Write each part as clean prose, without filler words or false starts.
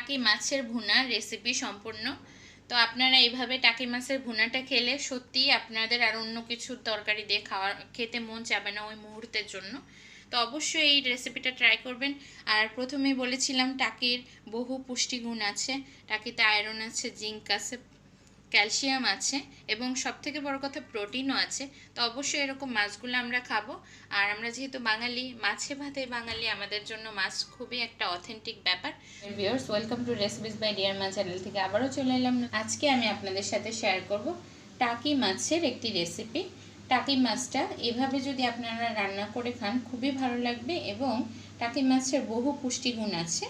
টাকি মাছের ভুনা রেসিপি সম্পূর্ণ। তো আপনারা এইভাবে টাকি মাছের ভুনাটা খেলে সত্যিই আপনাদের আর অন্য কিছুর তরকারি দিয়ে খেতে মন চাবে না ওই মুহূর্তের জন্য। তো অবশ্যই এই রেসিপিটা ট্রাই করবেন। আর প্রথমেই বলেছিলাম টাকির বহু পুষ্টিগুণ আছে। টাকিতে আয়রন আছে, জিঙ্ক আছে, ক্যালসিয়াম আছে এবং সবথেকে বড় কথা প্রোটিনও আছে। তো অবশ্যই এরকম মাছগুলো আমরা খাবো। আর আমরা যেহেতু বাঙালি, মাছে ভাতে বাঙালি, আমাদের জন্য মাছ খুবই একটা অথেন্টিক ব্যাপার। Viewers, welcome to recipes by dear Ma channel থেকে আবারও চলে এলাম। আজকে আমি আপনাদের সাথে শেয়ার করব টাকি মাছের একটি রেসিপি। টাকি মাছটা এভাবে যদি আপনারা রান্না করে খান খুবই ভালো লাগবে এবং টাকি মাছের বহু পুষ্টিগুণ আছে।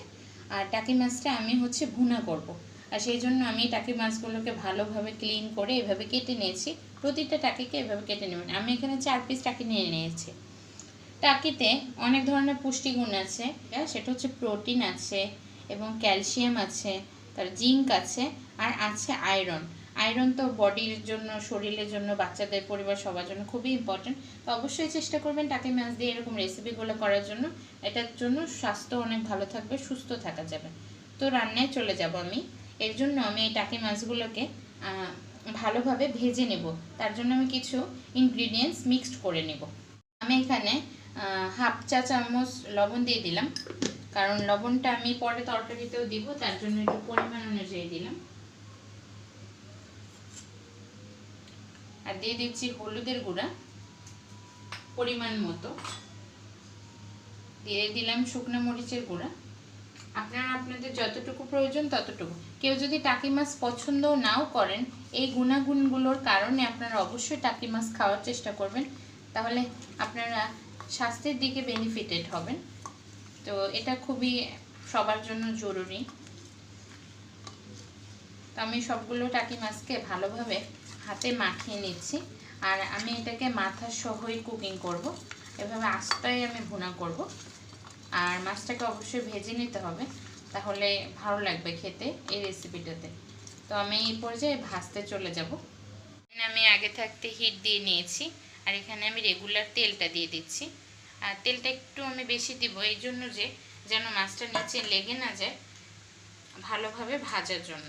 আর টাকি মাছটা আমি ভুনা করব। আর সেই জন্য আমি টাকি মাছগুলোকে ভালোভাবে ক্লিন করে এভাবে কেটে নিয়েছি। প্রতিটা টাকিকে এভাবে কেটে নেবেন। আমি এখানে 4 পিস টাকি নিয়ে নিয়েছি। টাকিতে অনেক ধরনের পুষ্টিগুণ আছে, সেটা হচ্ছে প্রোটিন আছে এবং ক্যালসিয়াম আছে, তার জিঙ্ক আছে, আর আছে আয়রন। আয়রন তো বডির জন্য, শরীরের জন্য, বাচ্চাদের, পরিবার সবার জন্য খুবই ইম্পর্টেন্ট। তো অবশ্যই চেষ্টা করবেন টাকি মাছ দিয়ে এরকম রেসিপিগুলো করার জন্য। এটার জন্য স্বাস্থ্য অনেক ভালো থাকবে, সুস্থ থাকা যাবে। তো রান্নায় চলে যাব আমি। এর জন্য আমি এই টাকি মাছগুলোকে ভালোভাবে ভেজে নেব। তার জন্য আমি কিছু ইনগ্রিডিয়েন্টস মিক্সড করে নেব। আমি এখানে হাফ চা চামচ লবণ দিয়ে দিলাম, কারণ লবণটা আমি পরে তরকারিতেও দিব, তার জন্য একটু পরিমাণ অনুযায়ী দিলাম। আর দিয়ে দিচ্ছি হলুদের গুঁড়া পরিমাণ মতো, দিয়ে দিলাম শুকনো মরিচের গুঁড়া। আপনারা আপনাদের যতটুকু প্রয়োজন ততটুকু। কেউ যদি টাকি মাছ পছন্দ নাও করেন, এই গুণাগুণগুলোর কারণে আপনারা অবশ্যই টাকি মাছ খাওয়ার চেষ্টা করবেন, তাহলে আপনারা স্বাস্থ্যের দিকে বেনিফিটেড হবেন। তো এটা খুবই সবার জন্য জরুরি। তো আমি সবগুলো টাকি মাছকে ভালোভাবে হাতে মাখিয়ে নিচ্ছি। আর আমি এটাকে মাথা সহই কুকিং করব, এভাবে আস্তায় আমি ভুনা করব। আর মাছটাকে অবশ্যই ভেজে নিতে হবে, তাহলে ভালো লাগবে খেতে এই রেসিপিটাতে। তো আমি এই পর্যায়ে ভাজতে চলে যাব। আমি আগে থাকতে হিট দিয়ে নিয়েছি, আর এখানে আমি রেগুলার তেলটা দিয়ে দিচ্ছি। আর তেলটা একটু আমি বেশি দিব, এই জন্য যে যেন মাছটা নিচে লেগে না যায়, ভালোভাবে ভাজার জন্য।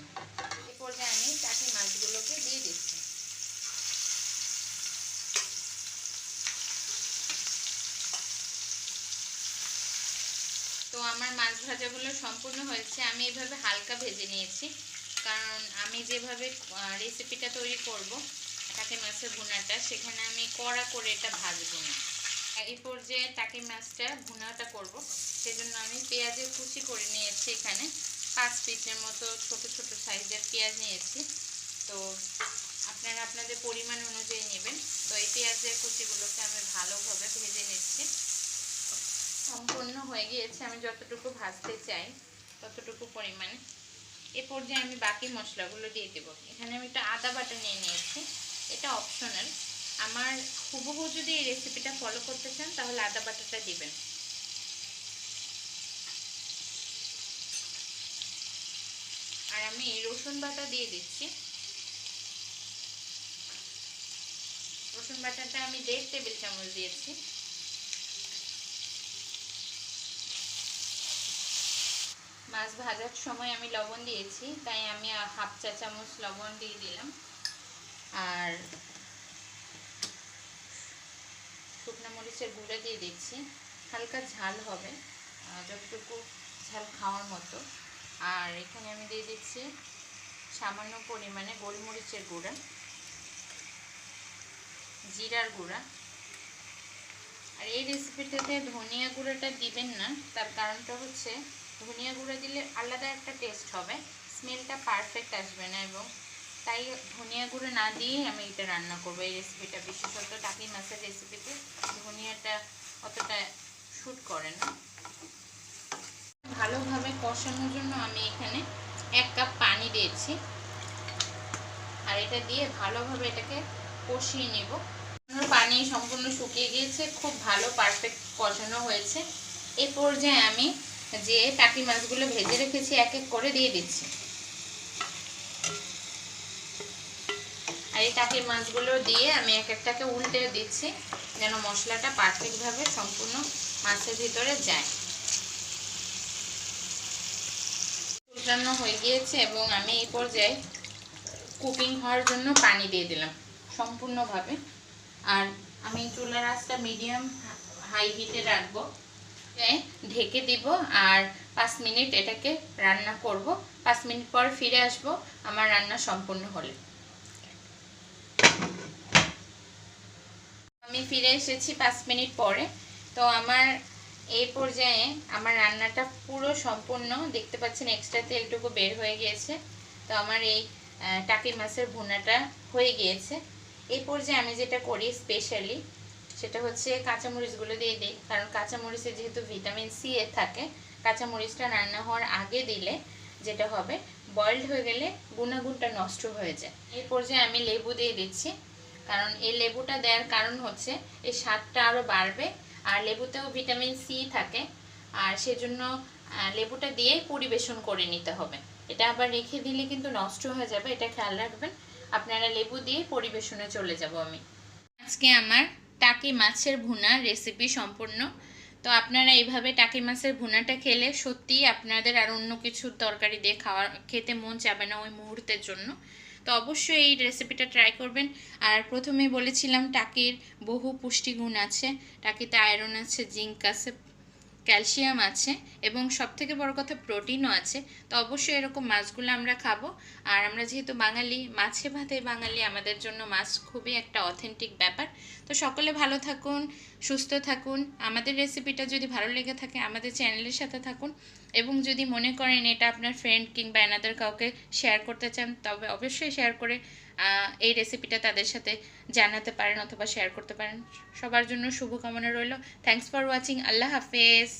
এই পর্যায়ে আমি টাকি মাছগুলোকে দিয়ে দিচ্ছি। তো আমার মাছ ভাজাগুলো সম্পূর্ণ হয়েছে। আমি এভাবে হালকা ভেজে নিয়েছি, কারণ আমি যেভাবে রেসিপিটা তৈরি করব টাকি মাছের ভুনাটা, সেখানে আমি কড়া করে এটা ভাজবো না। এই পর্যায়ে টাকি মাছটা ভুনাটা করব, সেজন্য আমি পেঁয়াজের কুচি করে নিয়েছি। এখানে 5 পিসের মতো ছোট ছোট সাইজের পেঁয়াজ নিয়েছি। তো আপনারা আপনাদের পরিমাণ অনুযায়ী নেবেন। তো এই পেঁয়াজের কুচিগুলোকে আমি ভালোভাবে ভেজে নিচ্ছি। সম্পূর্ণ হয়ে গিয়েছে, আমি যতটুকু ভাজতে চাই ততটুকু পরিমাণে। এ পর্যায়ে আমি বাকি মশলাগুলো দিয়ে দেবো। এখানে আমি একটা আদা বাটা নিয়ে নিয়েছি, এটা অপশনাল। আমার হুবহু যদি এই রেসিপিটা ফলো করতে চান তাহলে আদা বাটাটা দিবেন। আর আমি রসুন বাটা দিয়ে দিচ্ছি। রসুন বাটাটা আমি 1.5 টেবিল চামচ দিয়েছি। মাছ ভাজার সময় আমি লবণ দিয়েছি, তাই আমি হাফ চা চামচ লবণ দিয়ে দিলাম। আর শুকনো মরিচের গুঁড়া দিয়ে দিচ্ছি। হালকা ঝাল হবে, যতটুকু ঝাল খাওয়ার মতো। আর এখানে আমি দিয়ে দিচ্ছি সামান্য পরিমাণে গোলমরিচের গুঁড়া, জিরার গুঁড়া। আর এই রেসিপিটাতে ধনিয়া গুঁড়াটা দিবেন না, তার কারণটা হচ্ছে ধনিয়া গুঁড়া দিলে আলাদা একটা টেস্ট হবে, স্মেলটা পারফেক্ট আসবে না, এবং তাই ধনিয়া গুঁড়ো না দিয়ে আমি এটা রান্না করবো এই রেসিপিটা। বিশেষত টাকি মাছের রেসিপিতে ধনিয়াটা অতটা শ্যুট করে না। ভালোভাবে কষানোর জন্য আমি এখানে 1 কাপ পানি দিয়েছি। আর এটা দিয়ে ভালোভাবে এটাকে কষিয়ে নেব। পানি সম্পূর্ণ শুকিয়ে গিয়েছে, খুব ভালো পারফেক্ট কষানো হয়েছে। এই পর্যায়ে আমি যে টাকি মাছগুলো ভেজে রেখেছি এক এক করে দিয়ে দিচ্ছি। আর এই টাকি মাছগুলো দিয়ে আমি এক একটাকে উল্টে দিচ্ছি, যেন মশলাটা পারফেক্টভাবে সম্পূর্ণ মাছের ভিতরে যায়। ফুটানো হয়ে গিয়েছে এবং আমি এই পর্যায়ে কুকিং হওয়ার জন্য পানি দিয়ে দিলাম সম্পূর্ণভাবে। আর আমি চুলার আঁচটা মিডিয়াম হাই হিটে রাখবো, ঢেকে দিব আর 5 মিনিট এটাকে রান্না করব। 5 মিনিট পর ফিরে আসব আমার রান্না সম্পূর্ণ হলে। আমি ফিরে এসেছি 5 মিনিট পরে। তো আমার এই পর্যায়ে আমার রান্নাটা পুরো সম্পূর্ণ, দেখতে পাচ্ছেন এক্সট্রা তেলটুকু বের হয়ে গিয়েছে। তো আমার এই টাকি মাছের ভুনাটা হয়ে গিয়েছে। এই পর্যায়ে আমি যেটা করি স্পেশালি সেটা হচ্ছে কাঁচামরিচগুলো দিয়ে দিই, কারণ কাঁচামরিচে যেহেতু ভিটামিন সি এ থাকে, কাঁচামরিচটা রান্না হওয়ার আগে দিলে যেটা হবে বয়েলড হয়ে গেলে গুণাগুণটা নষ্ট হয়ে যায়। এই পর্যায়ে আমি লেবু দিয়ে দিচ্ছি, কারণ এই লেবুটা দেওয়ার কারণ হচ্ছে এই স্বাদটা আরও বাড়বে, আর লেবুতেও ভিটামিন সি থাকে, আর সেজন্য লেবুটা দিয়ে পরিবেশন করে নিতে হবে। এটা আবার রেখে দিলে কিন্তু নষ্ট হয়ে যাবে, এটা খেয়াল রাখবেন। আপনারা লেবু দিয়ে পরিবেশনে চলে যাব আমি। আজকে আমার টাকি মাছের ভুনার রেসিপি সম্পূর্ণ। তো আপনারা এইভাবে টাকি মাছের ভুনাটা খেলে সত্যিই আপনাদের আর অন্য কিছুর তরকারি দিয়ে খেতে মন চাবে না ওই মুহূর্তের জন্য। তো অবশ্যই এই রেসিপিটা ট্রাই করবেন। আর প্রথমেই বলেছিলাম টাকির বহু পুষ্টিগুণ আছে, টাকিতে আয়রন আছে, জিঙ্ক আছে, ক্যালসিয়াম আছে এবং সবথেকে বড় কথা প্রোটিনও আছে। তো অবশ্যই এরকম মাছগুলো আমরা খাবো। আর আমরা যেহেতু বাঙালি, মাছে ভাতে বাঙালি, আমাদের জন্য মাছ খুবই একটা অথেন্টিক ব্যাপার। তো সকলে ভালো থাকুন, সুস্থ থাকুন। আমাদের রেসিপিটা যদি ভালো লেগে থাকে আমাদের চ্যানেলের সাথে থাকুন, এবং যদি মনে করেন এটা আপনার ফ্রেন্ড কিংবা এনাদের কাউকে শেয়ার করতে চান তবে অবশ্যই শেয়ার করে এই রেসিপিটা তাদের সাথে জানাতে পারেন অথবা শেয়ার করতে পারেন। সবার জন্য শুভকামনা রইল। Thanks for watching. আল্লাহ হাফেজ।